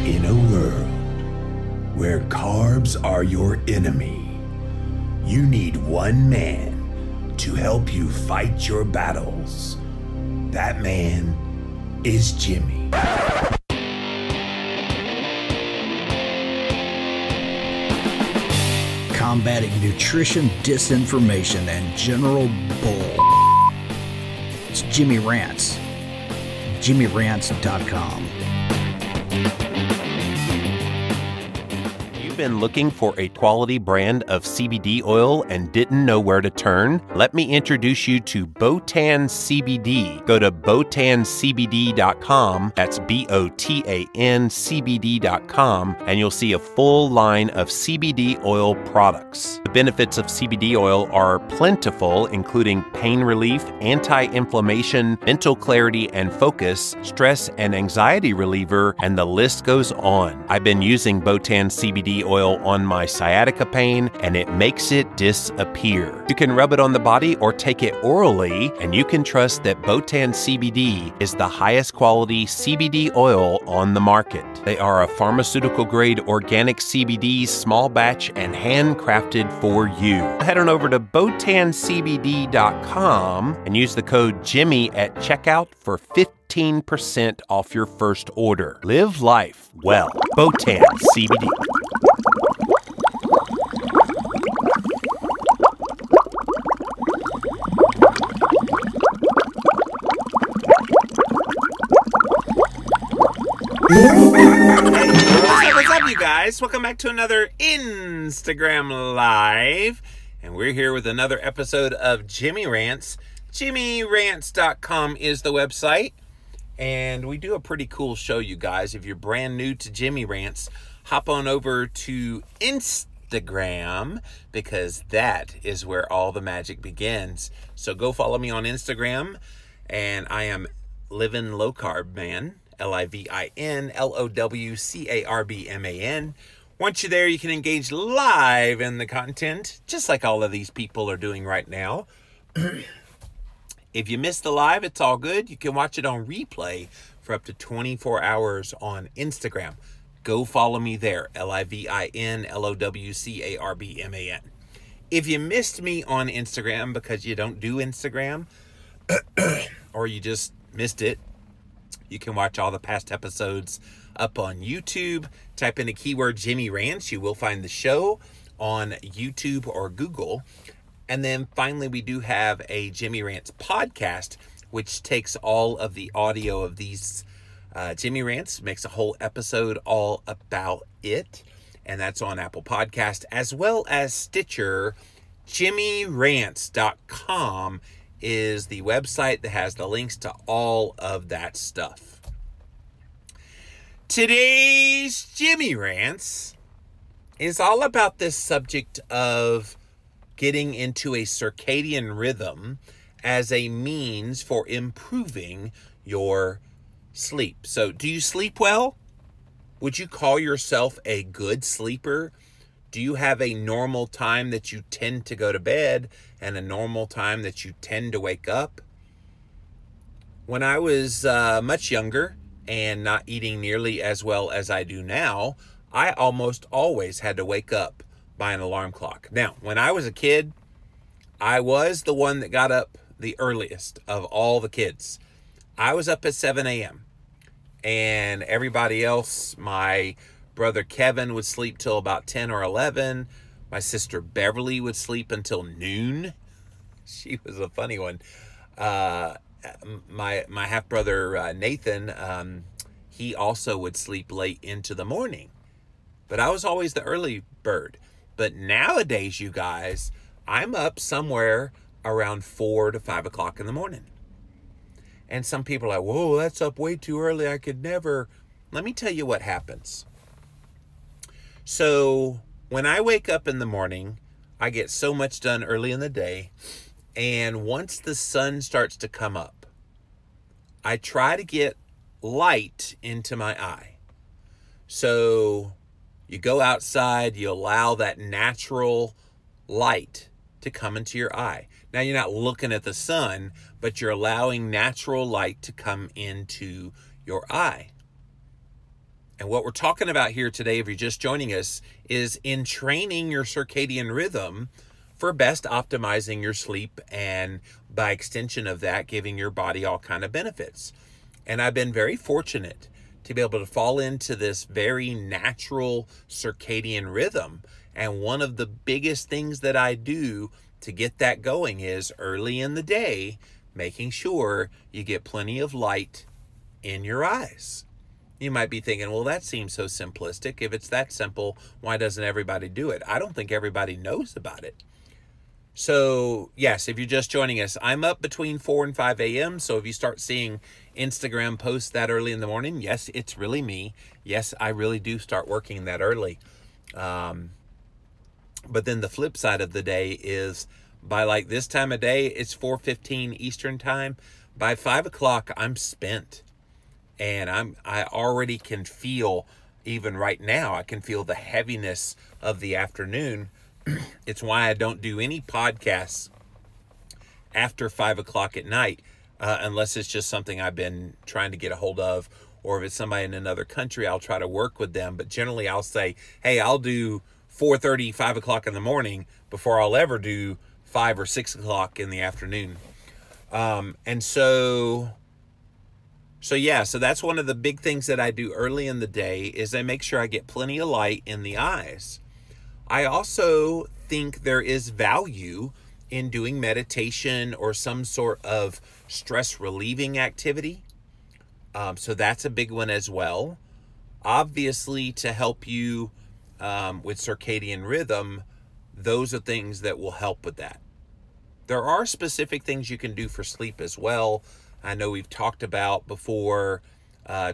In a world where carbs are your enemy, you need one man to help you fight your battles. That man is Jimmy. Combating nutrition disinformation and general bull. It's Jimmy Rants. JimmyRants.com. Been looking for a quality brand of CBD oil and didn't know where to turn? Let me introduce you to Botan CBD. Go to botancbd.com, that's BOTAN CBD.com, and you'll see a full line of CBD oil products. The benefits of CBD oil are plentiful, including pain relief, anti-inflammation, mental clarity and focus, stress and anxiety reliever, and the list goes on. I've been using Botan CBD oil on my sciatica pain and it makes it disappear. You can rub it on the body or take it orally, and you can trust that Botan CBD is the highest quality CBD oil on the market. They are a pharmaceutical grade organic CBD, small batch and handcrafted for you. Head on over to botancbd.com and use the code Jimmy at checkout for 15% off your first order. Live life well. Botan CBD. What's up, you guys? Welcome back to another Instagram Live. And we're here with another episode of Jimmy Rants. JimmyRants.com is the website. And we do a pretty cool show, you guys. If you're brand new to Jimmy Rants, hop on over to Instagram, because that is where all the magic begins. So go follow me on Instagram. And I am Living Low Carb Man. LIVINLOWCARBMAN. Once you're there, you can engage live in the content, just like all of these people are doing right now. If you missed the live, it's all good. You can watch it on replay for up to 24 hours on Instagram. Go follow me there, LIVINLOWCARBMAN. If you missed me on Instagram because you don't do Instagram, or you just missed it, you can watch all the past episodes up on YouTube. Type in the keyword Jimmy Rants. You will find the show on YouTube or Google. And then finally, we do have a Jimmy Rants podcast, which takes all of the audio of these Jimmy Rants, makes a whole episode all about it. And that's on Apple Podcast as well as Stitcher. JimmyRants.com is the website that has the links to all of that stuff. Today's Jimmy Rants is all about this subject of getting into a circadian rhythm as a means for improving your sleep. So, do you sleep well? Would you call yourself a good sleeper? Do you have a normal time that you tend to go to bed and a normal time that you tend to wake up? When I was much younger and not eating nearly as well as I do now, I almost always had to wake up by an alarm clock. Now, when I was a kid, I was the one that got up the earliest of all the kids. I was up at 7 a.m. and everybody else, my brother Kevin would sleep till about 10 or 11. My sister Beverly would sleep until noon. She was a funny one. My half-brother Nathan, he also would sleep late into the morning. But I was always the early bird. But nowadays, you guys, I'm up somewhere around 4 to 5 o'clock in the morning. And some people are like, whoa, that's up way too early. I could never. Let me tell you what happens. So when I wake up in the morning, I get so much done early in the day. And once the sun starts to come up, I try to get light into my eye. So you go outside, you allow that natural light to come into your eye. Now, you're not looking at the sun, but you're allowing natural light to come into your eye. And what we're talking about here today, if you're just joining us, is entraining your circadian rhythm for best optimizing your sleep, and by extension of that, giving your body all kind of benefits. And I've been very fortunate to be able to fall into this very natural circadian rhythm. And one of the biggest things that I do to get that going is early in the day, making sure you get plenty of light in your eyes. You might be thinking, well, that seems so simplistic. If it's that simple, why doesn't everybody do it? I don't think everybody knows about it. So, yes, if you're just joining us, I'm up between 4 and 5 a.m. So if you start seeing Instagram posts that early in the morning, yes, it's really me. Yes, I really do start working that early. But then the flip side of the day is by like this time of day, it's 4:15 Eastern time. By 5 o'clock, I'm spent. And I already can feel, even right now, I can feel the heaviness of the afternoon. It's why I don't do any podcasts after 5 o'clock at night, unless it's just something I've been trying to get a hold of, or if it's somebody in another country, I'll try to work with them. But generally, I'll say, hey, I'll do 4:30, 5 o'clock in the morning before I'll ever do 5 or 6 o'clock in the afternoon. And so that's one of the big things that I do early in the day is I make sure I get plenty of light in the eyes. I also think there is value in doing meditation or some sort of stress relieving activity. So that's a big one as well. Obviously, to help you with circadian rhythm, those are things that will help with that. There are specific things you can do for sleep as well. I know we've talked about before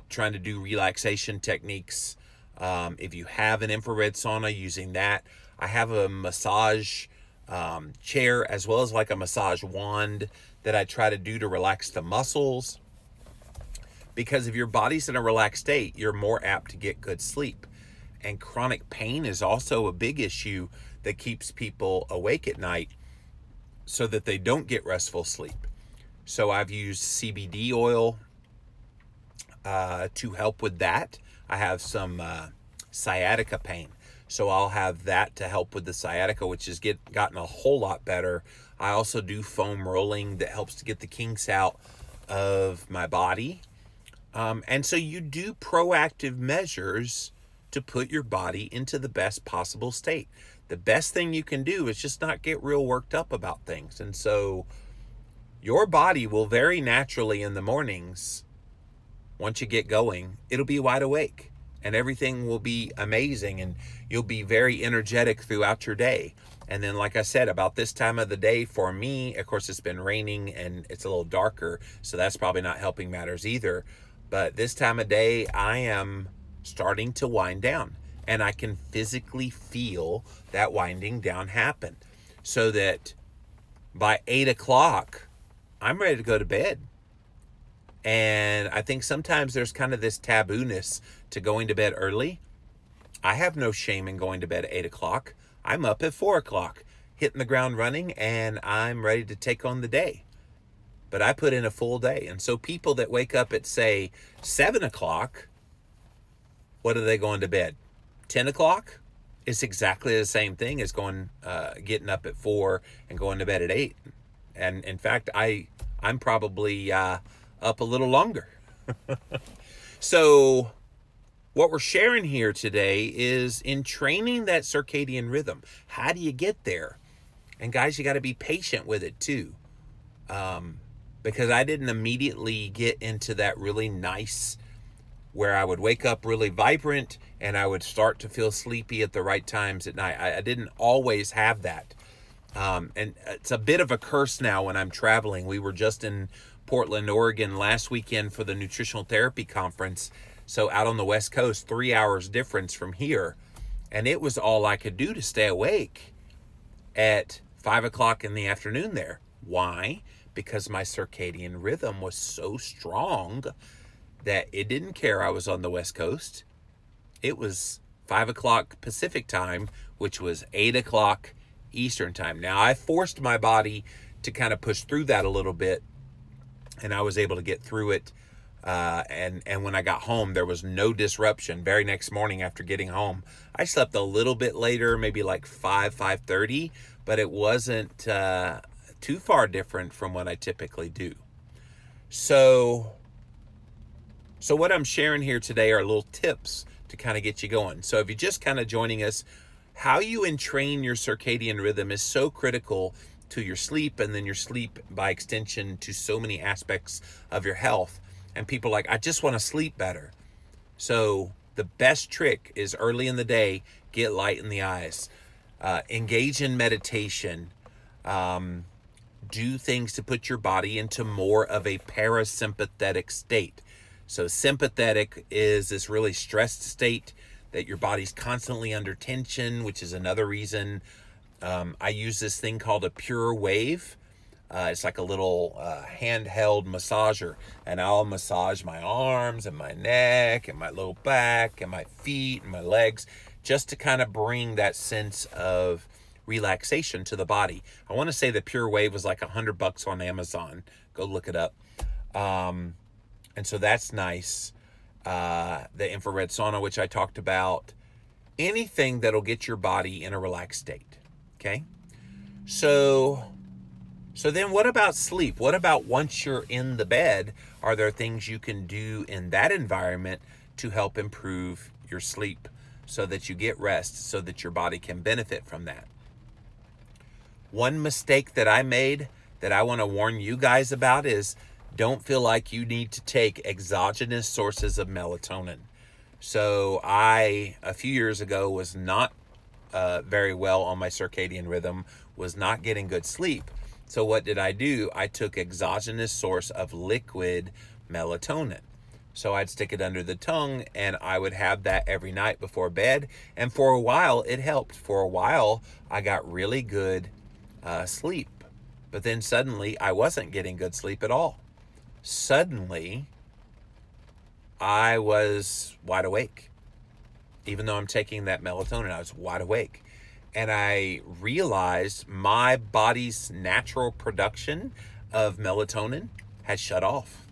trying to do relaxation techniques. If you have an infrared sauna, using that. I have a massage chair as well as like a massage wand that I try to do to relax the muscles. Because if your body's in a relaxed state, you're more apt to get good sleep. And chronic pain is also a big issue that keeps people awake at night so that they don't get restful sleep. So I've used CBD oil to help with that. I have some sciatica pain. So I'll have that to help with the sciatica, which has gotten a whole lot better. I also do foam rolling that helps to get the kinks out of my body. And so you do proactive measures to put your body into the best possible state. The best thing you can do is just not get real worked up about things. And so your body will very naturally in the mornings, once you get going, it'll be wide awake and everything will be amazing and you'll be very energetic throughout your day. And then, like I said, about this time of the day for me, of course, it's been raining and it's a little darker, so that's probably not helping matters either. But this time of day, I am starting to wind down and I can physically feel that winding down happen, so that by 8 o'clock, I'm ready to go to bed. And I think sometimes there's kind of this taboo-ness to going to bed early. I have no shame in going to bed at 8 o'clock. I'm up at 4 o'clock, hitting the ground running, and I'm ready to take on the day. But I put in a full day. And so people that wake up at, say, 7 o'clock, what are they going to bed? 10 o'clock? It's exactly the same thing as getting up at 4 and going to bed at 8. And in fact, I'm probably up a little longer. So what we're sharing here today is in training that circadian rhythm. How do you get there? And guys, you got to be patient with it too. Because I didn't immediately get into that really nice where I would wake up really vibrant and I would start to feel sleepy at the right times at night. I didn't always have that. And it's a bit of a curse now when I'm traveling. We were just in Portland, Oregon last weekend for the Nutritional Therapy Conference. So out on the West Coast, 3 hours difference from here. And it was all I could do to stay awake at 5 o'clock in the afternoon there. Why? Because my circadian rhythm was so strong that it didn't care I was on the West Coast. It was 5 o'clock Pacific time, which was 8 o'clock Eastern time. Now, I forced my body to kind of push through that a little bit, and I was able to get through it And when I got home, there was no disruption. Very next morning after getting home, I slept a little bit later, maybe like 5:30, but it wasn't too far different from what I typically do. So what I'm sharing here today are little tips to kind of get you going. So if you're just kind of joining us, how you entrain your circadian rhythm is so critical to your sleep, and then your sleep by extension to so many aspects of your health. And people are like, I just want to sleep better. So the best trick is early in the day, get light in the eyes, engage in meditation, do things to put your body into more of a parasympathetic state. So sympathetic is this really stressed state that your body's constantly under tension, which is another reason I use this thing called a pure wave. It's like a little handheld massager, and I'll massage my arms and my neck and my low back and my feet and my legs, just to kind of bring that sense of relaxation to the body. I want to say the pure wave was like $100 on Amazon. Go look it up. And so that's nice. The infrared sauna, which I talked about, anything that'll get your body in a relaxed state. Okay. So then what about sleep? What about once you're in the bed? Are there things you can do in that environment to help improve your sleep so that you get rest, so that your body can benefit from that? One mistake that I made that I want to warn you guys about is don't feel like you need to take exogenous sources of melatonin. So I, a few years ago, was not very well on my circadian rhythm, was not getting good sleep. So what did I do? I took exogenous source of liquid melatonin. So I'd stick it under the tongue, and I would have that every night before bed. And for a while, it helped. For a while, I got really good sleep. But then suddenly, I wasn't getting good sleep at all. Suddenly, I was wide awake. Even though I'm taking that melatonin, I was wide awake. And I realized my body's natural production of melatonin had shut off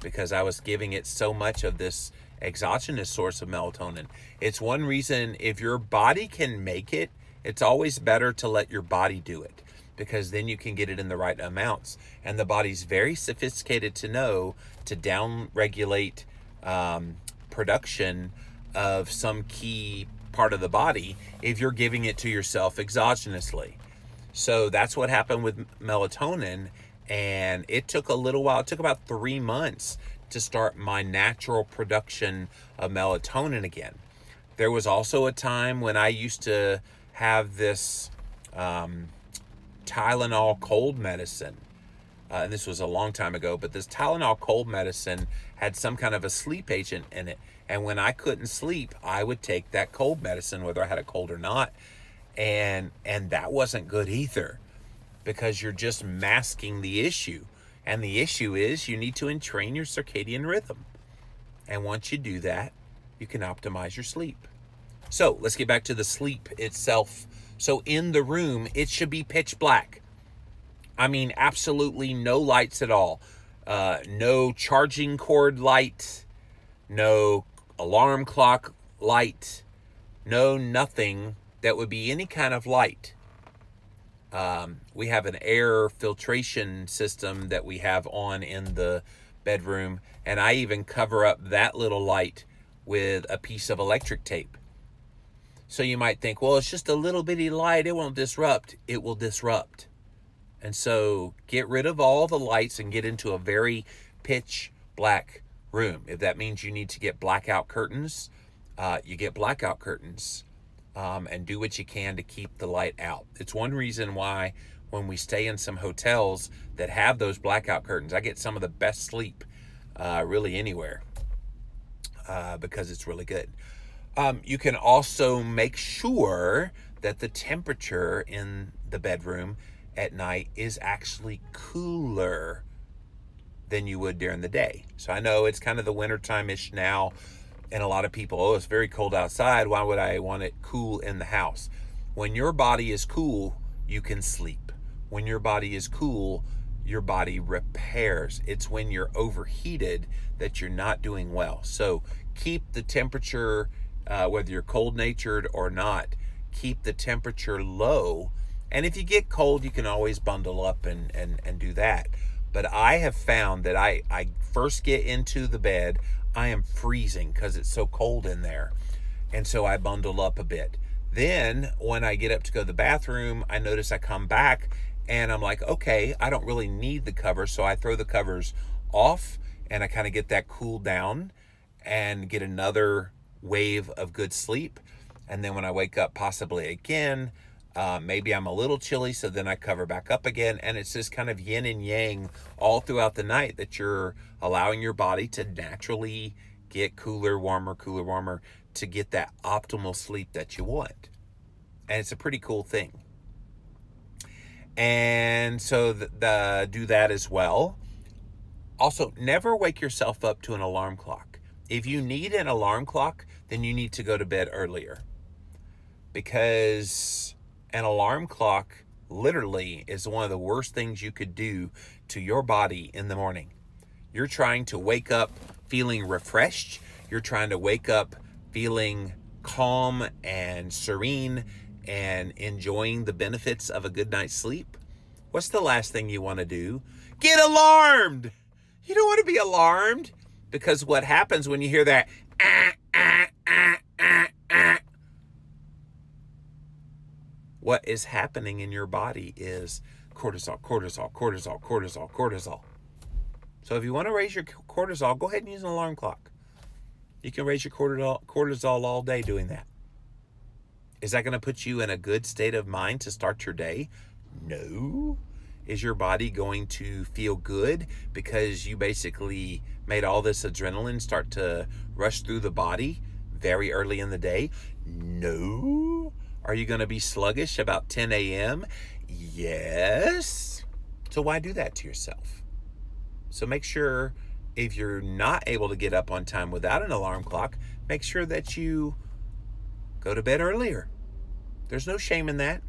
because I was giving it so much of this exogenous source of melatonin. It's one reason, if your body can make it, it's always better to let your body do it, because then you can get it in the right amounts. And the body's very sophisticated to know to down-regulate production of some key part of the body if you're giving it to yourself exogenously. So that's what happened with melatonin, and it took a little while. It took about 3 months to start my natural production of melatonin again. There was also a time when I used to have this Tylenol cold medicine. And this was a long time ago, but this Tylenol cold medicine had some kind of a sleep agent in it. And when I couldn't sleep, I would take that cold medicine, whether I had a cold or not. And that wasn't good either, because you're just masking the issue. And the issue is you need to entrain your circadian rhythm. And once you do that, you can optimize your sleep. So let's get back to the sleep itself. So in the room, it should be pitch black. I mean, absolutely no lights at all. No charging cord light, no alarm clock light, no nothing that would be any kind of light. We have an air filtration system that we have on in the bedroom, and I even cover up that little light with a piece of electric tape. So you might think, well, it's just a little bitty light, it won't disrupt. It will disrupt. And so get rid of all the lights and get into a very pitch black room. If that means you need to get blackout curtains, you get blackout curtains, and do what you can to keep the light out. It's one reason why when we stay in some hotels that have those blackout curtains, I get some of the best sleep really anywhere, because it's really good. You can also make sure that the temperature in the bedroom at night is actually cooler than you would during the day. So I know it's kind of the wintertime-ish now, and a lot of people, oh, it's very cold outside, why would I want it cool in the house? When your body is cool, you can sleep. When your body is cool, your body repairs. It's when you're overheated that you're not doing well. So keep the temperature, whether you're cold-natured or not, keep the temperature low. And if you get cold, you can always bundle up and do that. But I have found that I first get into the bed, I am freezing because it's so cold in there. And so I bundle up a bit. Then when I get up to go to the bathroom, I notice I come back and I'm like, okay, I don't really need the covers. So I throw the covers off and I kind of get that cooled down and get another wave of good sleep. And then when I wake up possibly again, maybe I'm a little chilly, so then I cover back up again. And it's this kind of yin and yang all throughout the night that you're allowing your body to naturally get cooler, warmer, to get that optimal sleep that you want. And it's a pretty cool thing. And so do that as well. Also, never wake yourself up to an alarm clock. If you need an alarm clock, then you need to go to bed earlier, because an alarm clock literally is one of the worst things you could do to your body in the morning. You're trying to wake up feeling refreshed. You're trying to wake up feeling calm and serene and enjoying the benefits of a good night's sleep. What's the last thing you want to do? Get alarmed! You don't want to be alarmed, because what happens when you hear that what is happening in your body is cortisol. So if you want to raise your cortisol, go ahead and use an alarm clock. You can raise your cortisol all day doing that. Is that going to put you in a good state of mind to start your day? No. Is your body going to feel good because you basically made all this adrenaline start to rush through the body very early in the day? No. Are you going to be sluggish about 10 a.m.? Yes. So why do that to yourself? So make sure, if you're not able to get up on time without an alarm clock, make sure that you go to bed earlier. There's no shame in that.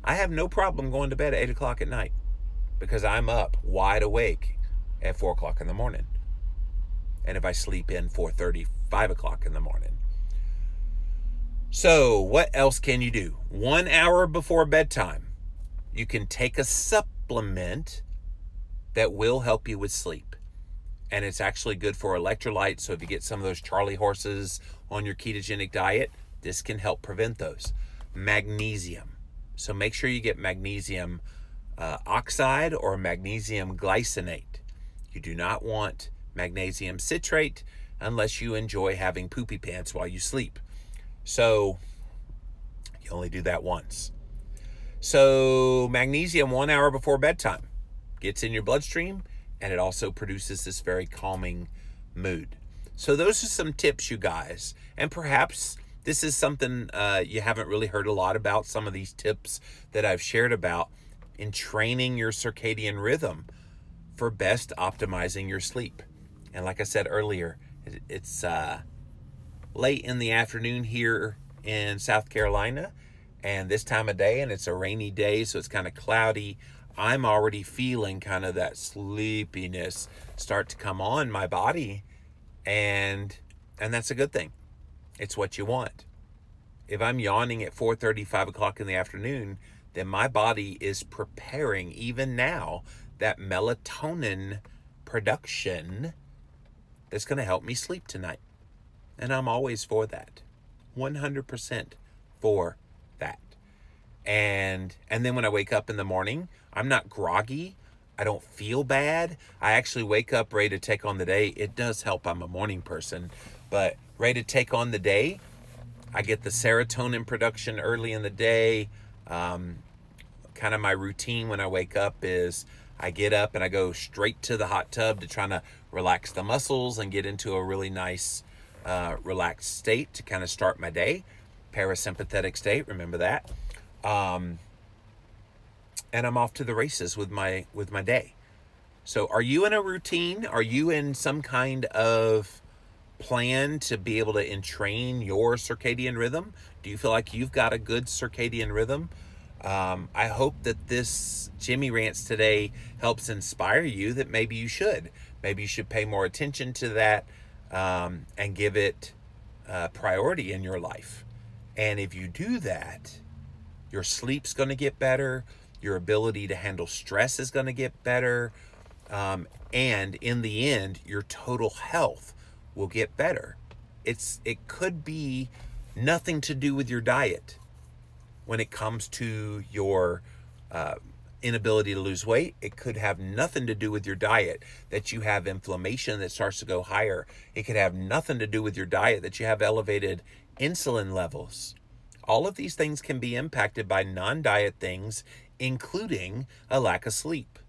I have no problem going to bed at 8 o'clock at night, because I'm up wide awake at 4 o'clock in the morning. And if I sleep in 4:30, 5 o'clock in the morning. So what else can you do? 1 hour before bedtime, you can take a supplement that will help you with sleep. And it's actually good for electrolytes. So if you get some of those Charlie horses on your ketogenic diet, this can help prevent those. Magnesium. So make sure you get magnesium oxide or magnesium glycinate. You do not want magnesium citrate unless you enjoy having poopy pants while you sleep. So you only do that once. So magnesium 1 hour before bedtime gets in your bloodstream, and it also produces this very calming mood. So those are some tips, you guys. And perhaps this is something you haven't really heard a lot about, some of these tips that I've shared about in training your circadian rhythm for best optimizing your sleep. And like I said earlier, it's late in the afternoon here in South Carolina, and this time of day, and it's a rainy day, so it's kind of cloudy. I'm already feeling kind of that sleepiness start to come on my body, and that's a good thing. It's what you want. If I'm yawning at 4:30, 5 o'clock in the afternoon, then my body is preparing, even now, that melatonin production that's going to help me sleep tonight. And I'm always for that. 100% for that. And then when I wake up in the morning, I'm not groggy. I don't feel bad. I actually wake up ready to take on the day. It does help. I'm a morning person, but ready to take on the day. I get the serotonin production early in the day. Kind of my routine when I wake up is I get up and I go straight to the hot tub to try to relax the muscles and get into a really nice relaxed state to kind of start my day. Parasympathetic state, remember that. And I'm off to the races with my day. So are you in a routine? Are you in some kind of plan to be able to entrain your circadian rhythm? Do you feel like you've got a good circadian rhythm? I hope that this Jimmy Rants today helps inspire you that maybe you should. Maybe you should pay more attention to that and give it priority in your life. And if you do that, your sleep's going to get better. Your ability to handle stress is going to get better. And in the end, your total health will get better. It could be nothing to do with your diet when it comes to your inability to lose weight. It could have nothing to do with your diet that you have inflammation that starts to go higher. It could have nothing to do with your diet that you have elevated insulin levels. All of these things can be impacted by non-diet things, including a lack of sleep.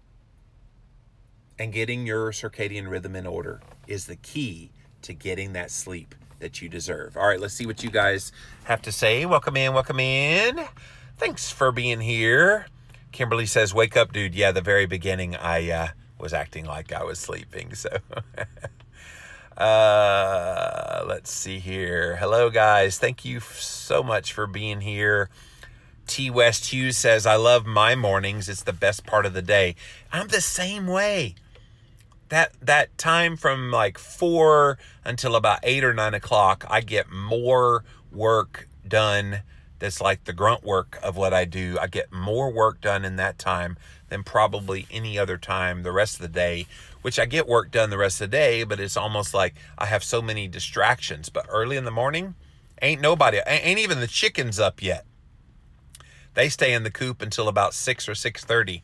And getting your circadian rhythm in order is the key to getting that sleep that you deserve. All right, let's see what you guys have to say. Welcome in, welcome in. Thanks for being here. Kimberly says, wake up, dude. Yeah, the very beginning, I was acting like I was sleeping. So let's see here. Hello, guys. Thank you so much for being here. T. West Hughes says, I love my mornings. It's the best part of the day. I'm the same way. That time from like 4 until about 8 or 9 o'clock, I get more work done. That's like the grunt work of what I do. I get more work done in that time than probably any other time the rest of the day, which I get work done the rest of the day, but it's almost like I have so many distractions. But early in the morning, ain't even the chickens up yet. They stay in the coop until about 6 or 6:30.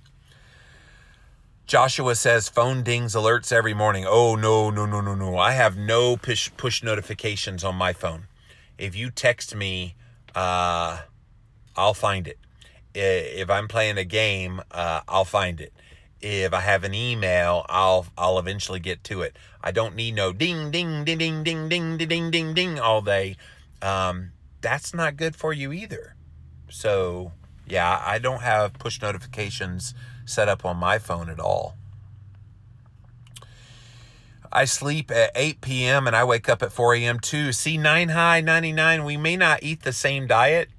Joshua says, phone dings alerts every morning. Oh, no. I have no push notifications on my phone. If you text me, I'll find it. If I'm playing a game, I'll find it. If I have an email, I'll eventually get to it. I don't need no ding, ding, ding, ding, ding, ding, ding, ding, ding all day. That's not good for you either. So, yeah, I don't have push notifications set up on my phone at all. I sleep at 8 p.m. and I wake up at 4 a.m. too. See, 9 high, 99, we may not eat the same diet.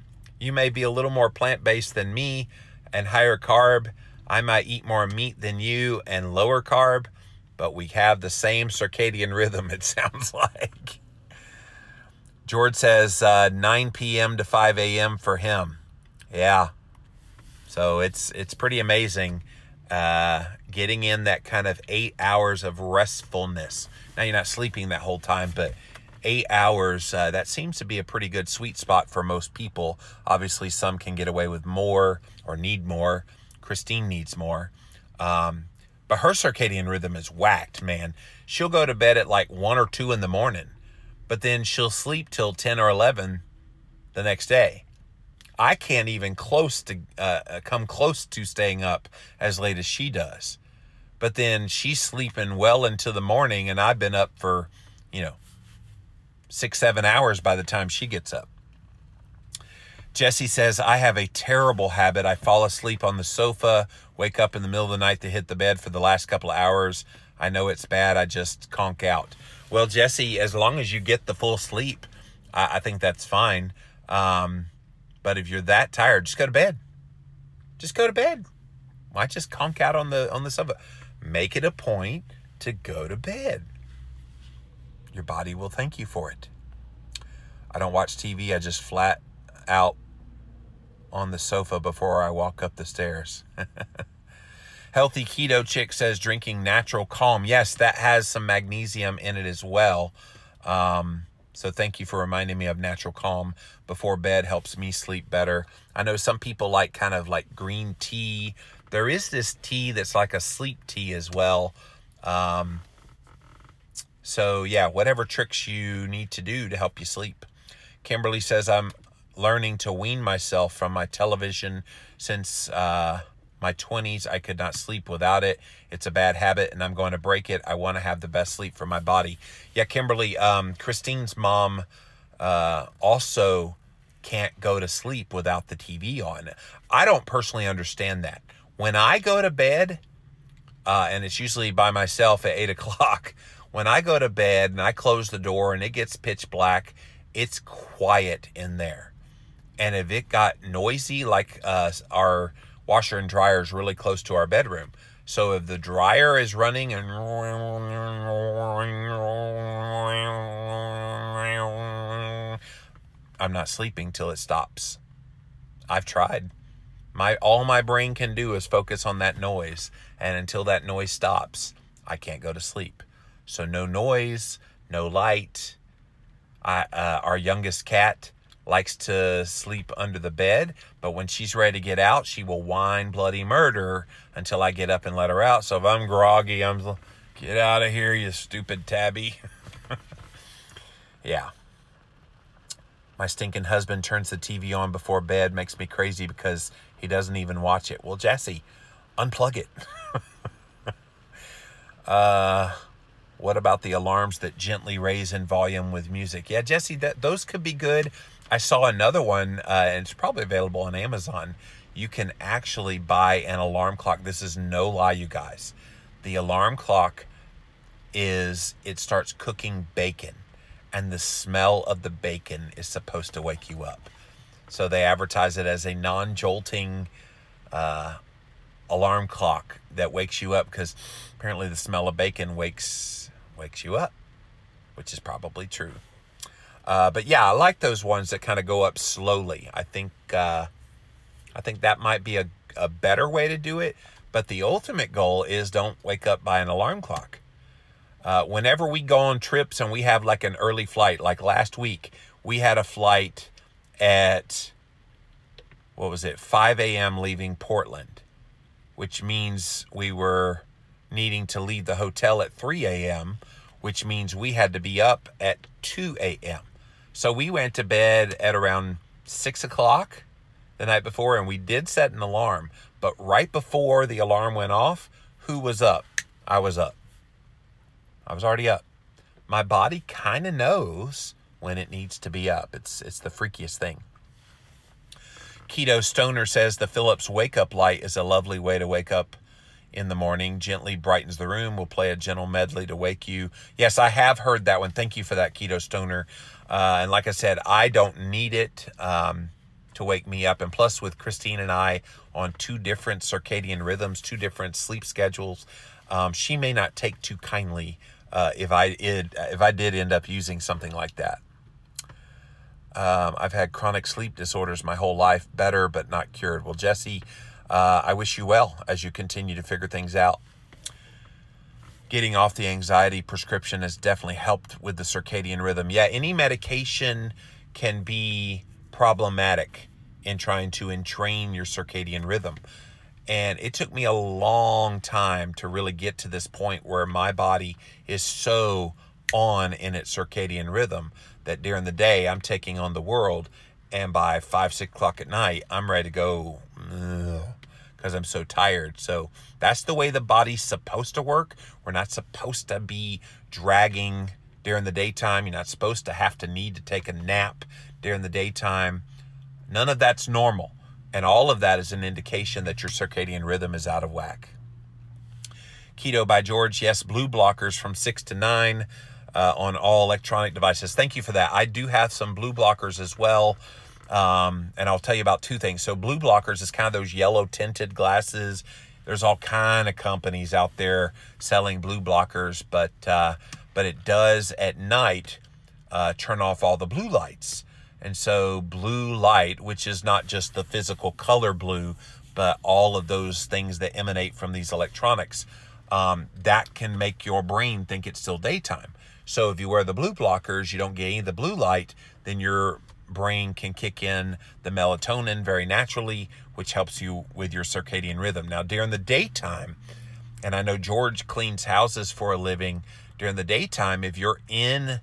You may be a little more plant-based than me and higher carb. I might eat more meat than you and lower carb, but we have the same circadian rhythm, it sounds like. George says 9 p.m. to 5 a.m. for him. Yeah. So it's pretty amazing getting in that kind of 8 hours of restfulness. Now, you're not sleeping that whole time, but 8 hours, that seems to be a pretty good sweet spot for most people. Obviously, some can get away with more or need more. Christine needs more. But her circadian rhythm is whacked, man. She'll go to bed at like 1 or 2 in the morning, but then she'll sleep till 10 or 11 the next day. I can't even come close to staying up as late as she does. But then she's sleeping well into the morning, and I've been up for, 6-7 hours by the time she gets up. Jesse says, I have a terrible habit. I fall asleep on the sofa, wake up in the middle of the night to hit the bed for the last couple of hours. I know it's bad. I just conk out. Well, Jesse, as long as you get the full sleep, I think that's fine. But if you're that tired, just go to bed. Just go to bed. Why just conk out on the sofa? Make it a point to go to bed. Your body will thank you for it. I don't watch TV. I just flat out on the sofa before I walk up the stairs. Healthy Keto Chick says drinking natural calm. Yes, that has some magnesium in it as well. So thank you for reminding me of natural calm before bed. Helps me sleep better. I know some people like kind of like green tea. There is this tea that's like a sleep tea as well. So yeah, whatever tricks you need to do to help you sleep. Kimberly says, I'm learning to wean myself from my television since my 20s. I could not sleep without it. It's a bad habit and I'm going to break it. I want to have the best sleep for my body. Yeah, Kimberly, Christine's mom also can't go to sleep without the TV on. I don't personally understand that. When I go to bed, and it's usually by myself at 8 o'clock, when I go to bed and I close the door and it gets pitch black, it's quiet in there. And if it got noisy, like our washer and dryer is really close to our bedroom. So if the dryer is running and I'm not sleeping till it stops. I've tried. All my brain can do is focus on that noise, and until that noise stops, I can't go to sleep. So no noise, no light. Our youngest cat likes to sleep under the bed, but when she's ready to get out, she will whine bloody murder until I get up and let her out. So if I'm groggy, get out of here, you stupid tabby. Yeah. My stinking husband turns the TV on before bed, makes me crazy because he doesn't even watch it. Well, Jesse, unplug it. What about the alarms that gently raise in volume with music? Yeah, Jesse, those could be good. I saw another one, and it's probably available on Amazon. You can actually buy an alarm clock. This is no lie, you guys. The alarm clock it starts cooking bacon, and the smell of the bacon is supposed to wake you up. So they advertise it as a non-jolting alarm clock that wakes you up, because apparently the smell of bacon wakes you up, which is probably true. But yeah, I like those ones that kind of go up slowly. I think that might be a better way to do it. But the ultimate goal is don't wake up by an alarm clock. Whenever we go on trips and we have like an early flight, like last week, we had a flight at, 5 a.m. leaving Portland, which means we were needing to leave the hotel at 3 a.m., which means we had to be up at 2 a.m. So we went to bed at around 6 o'clock the night before, and we did set an alarm. But right before the alarm went off, who was up? I was up. I was already up. My body kind of knows when it needs to be up. It's the freakiest thing. Keto Stoner says the Philips wake-up light is a lovely way to wake up in the morning. Gently brightens the room. We'll play a gentle medley to wake you. Yes, I have heard that one. Thank you for that, Keto Stoner. And like I said, I don't need it to wake me up. And plus, with Christine and I on 2 different circadian rhythms, 2 different sleep schedules, she may not take too kindly if I did end up using something like that. I've had chronic sleep disorders my whole life, better but not cured. Well, Jesse, I wish you well as you continue to figure things out. Getting off the anxiety prescription has definitely helped with the circadian rhythm. Yeah, any medication can be problematic in trying to entrain your circadian rhythm. And it took me a long time to really get to this point where my body is so on in its circadian rhythm that during the day I'm taking on the world, and by 5, 6 o'clock at night, I'm ready to go because I'm so tired. So that's the way the body's supposed to work. We're not supposed to be dragging during the daytime. You're not supposed to need to take a nap during the daytime. None of that's normal. And all of that is an indication that your circadian rhythm is out of whack. Keto by George. Yes, blue blockers from 6 to 9 on all electronic devices. Thank you for that. I do have some blue blockers as well. And I'll tell you about 2 things. So blue blockers is kind of those yellow tinted glasses. There's all kind of companies out there selling blue blockers, but it does at night turn off all the blue lights. And so blue light, which is not just the physical color blue, but all of those things that emanate from these electronics, that can make your brain think it's still daytime. So if you wear the blue blockers, you don't get any of the blue light, then your brain can kick in the melatonin very naturally, which helps you with your circadian rhythm. Now, during the daytime, and I know George cleans houses for a living, during the daytime, if you're in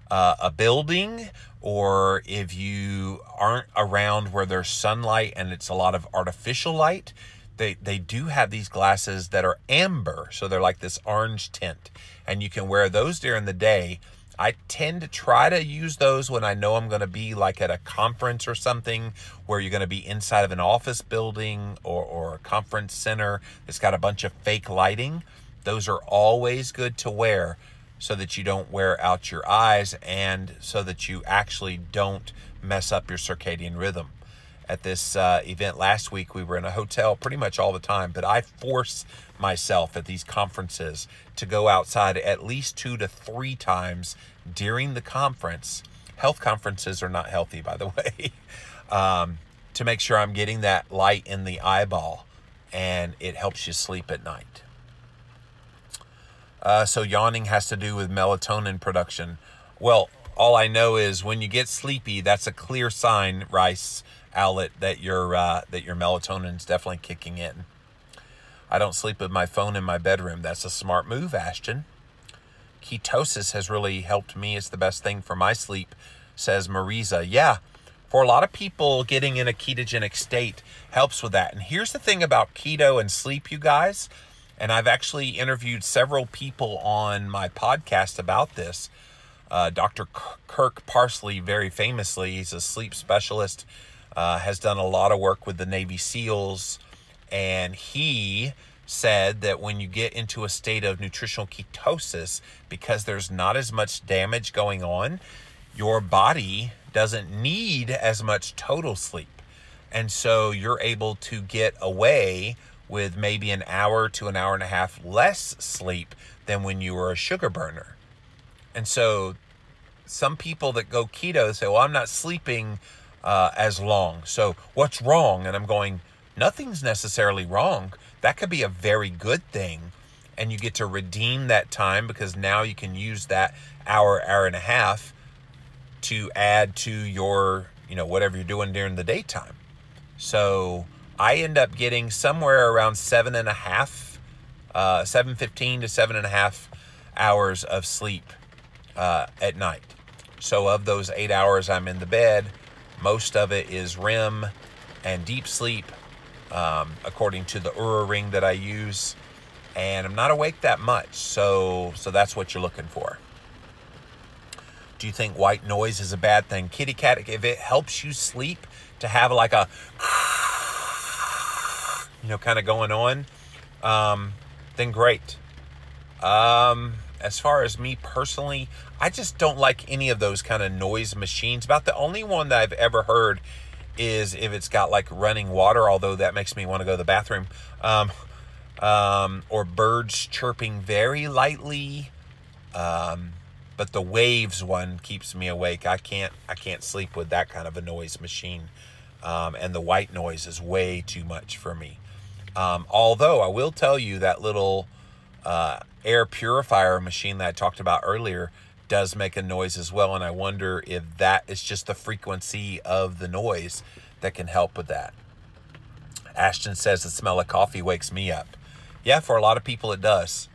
a building, or if you aren't around where there's sunlight and it's a lot of artificial light, they do have these glasses that are amber. So they're like this orange tint, and you can wear those during the day. I tend to try to use those when I know I'm going to be like at a conference or something where you're going to be inside of an office building or a conference center that's got a bunch of fake lighting. Those are always good to wear so that you don't wear out your eyes and so that you actually don't mess up your circadian rhythm. At this event last week, we were in a hotel pretty much all the time, but I force myself at these conferences to go outside at least 2 to 3 times during the conference. Health conferences are not healthy, by the way, to make sure I'm getting that light in the eyeball, and it helps you sleep at night. So yawning has to do with melatonin production. Well, all I know is when you get sleepy, that's a clear sign, Rice Owlet, that your melatonin's definitely kicking in. I don't sleep with my phone in my bedroom. That's a smart move, Ashton. Ketosis has really helped me. It's the best thing for my sleep, says Marisa. Yeah, for a lot of people, getting in a ketogenic state helps with that. And here's the thing about keto and sleep, you guys, and I've actually interviewed several people on my podcast about this. Dr. Kirk Parsley, very famously, he's a sleep specialist, has done a lot of work with the Navy SEALs, and he said that when you get into a state of nutritional ketosis, because there's not as much damage going on, your body doesn't need as much total sleep. And so you're able to get away with maybe an hour to an hour and a half less sleep than when you were a sugar burner. And so some people that go keto say, well, I'm not sleeping as long, so what's wrong? And I'm going, nothing's necessarily wrong. That could be a very good thing. And you get to redeem that time, because now you can use that hour and a half to add to your, whatever you're doing during the daytime. So I end up getting somewhere around 7.5, 7:15 to 7.5 hours of sleep at night. So of those 8 hours I'm in the bed, most of it is REM and deep sleep, according to the Oura ring that I use. And I'm not awake that much. So that's what you're looking for. Do you think white noise is a bad thing? Kitty cat, if it helps you sleep, to have like a, kind of going on, then great. As far as me personally, I just don't like any of those kind of noise machines. About the only one that I've ever heard is if it's got like running water, although that makes me want to go to the bathroom, or birds chirping very lightly. But the waves one keeps me awake. I can't sleep with that kind of a noise machine. And the white noise is way too much for me. Although I will tell you that little air purifier machine that I talked about earlier does make a noise as well. And I wonder if that is just the frequency of the noise that can help with that. Ashton says the smell of coffee wakes me up. Yeah, for a lot of people it does.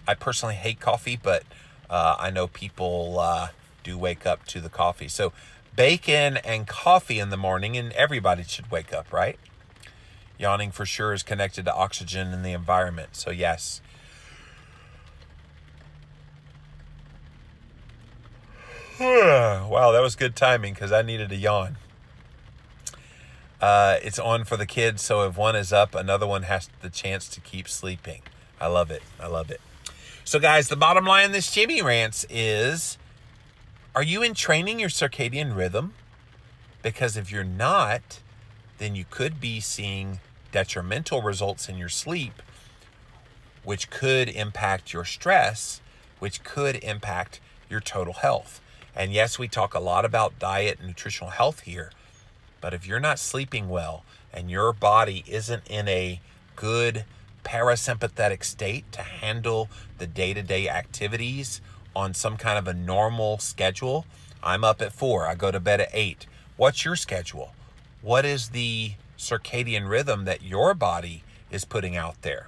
I personally hate coffee, but I know people do wake up to the coffee. So bacon and coffee in the morning, and everybody should wake up, right? Yawning for sure is connected to oxygen in the environment. So yes. Wow, that was good timing, because I needed a yawn. It's on for the kids, so if one is up, another one has the chance to keep sleeping. I love it. I love it. So guys, the bottom line in this Jimmy Rants is, are you entraining your circadian rhythm? Because if you're not, then you could be seeing detrimental results in your sleep, which could impact your stress, which could impact your total health. And yes, we talk a lot about diet and nutritional health here, but if you're not sleeping well and your body isn't in a good parasympathetic state to handle the day-to-day activities on some kind of a normal schedule. I'm up at 4, I go to bed at 8. What's your schedule? What is the circadian rhythm that your body is putting out there?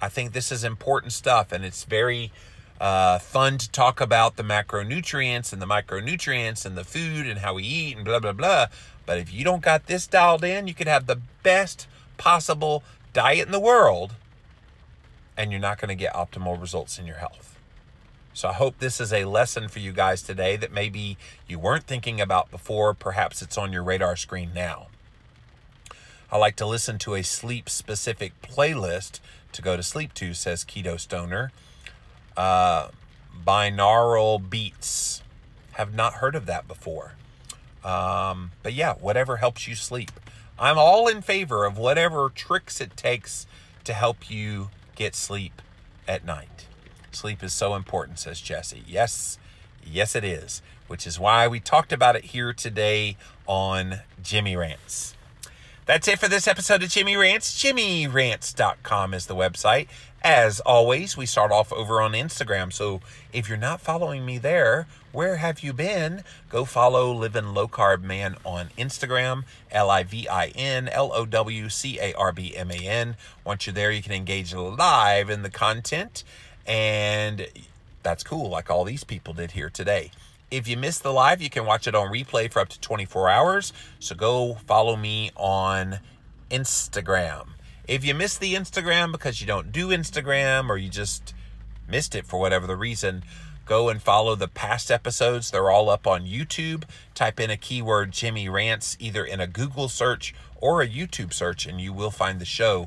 I think this is important stuff, and it's very fun to talk about the macronutrients and the micronutrients and the food and how we eat and blah, blah, blah. But if you don't got this dialed in, you could have the best possible diet in the world, and you're not going to get optimal results in your health. So I hope this is a lesson for you guys today that maybe you weren't thinking about before. Perhaps it's on your radar screen now. I like to listen to a sleep-specific playlist to go to sleep to, says Keto Stoner. binaural beats. Have not heard of that before. But yeah, whatever helps you sleep. I'm all in favor of whatever tricks it takes to help you get sleep at night. Sleep is so important, says Jesse. Yes, it is. Which is why we talked about it here today on Jimmy Rants. That's it for this episode of Jimmy Rants. JimmyRants.com is the website. As always, we start off over on Instagram. So if you're not following me there, where have you been? Go follow Livin' Low Carb Man on Instagram, LivinLowCarbMan. Once you're there, you can engage live in the content. And that's cool, like all these people did here today. If you missed the live, you can watch it on replay for up to 24 hours. So go follow me on Instagram. If you missed the Instagram because you don't do Instagram or you just missed it for whatever the reason, go and follow the past episodes. They're all up on YouTube. Type in a keyword Jimmy Rants either in a Google search or a YouTube search and you will find the show.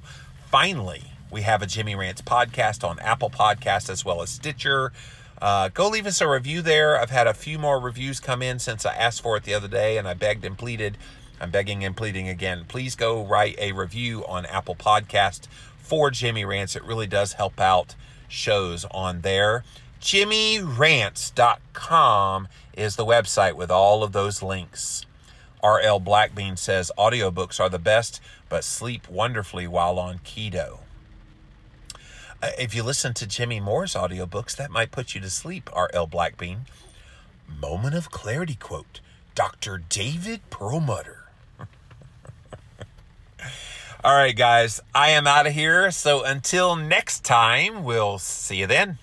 Finally, we have a Jimmy Rants podcast on Apple Podcasts as well as Stitcher. Go leave us a review there. I've had a few more reviews come in since I asked for it the other day and I begged and pleaded. I'm begging and pleading again. Please go write a review on Apple Podcast for Jimmy Rants. It really does help out shows on there. JimmyRants.com is the website with all of those links. RL Blackbean says audiobooks are the best, but sleep wonderfully while on keto. If you listen to Jimmy Moore's audiobooks, that might put you to sleep, R.L. Blackbean. Moment of clarity quote, Dr. David Perlmutter. All right, guys, I am out of here. So until next time, we'll see you then.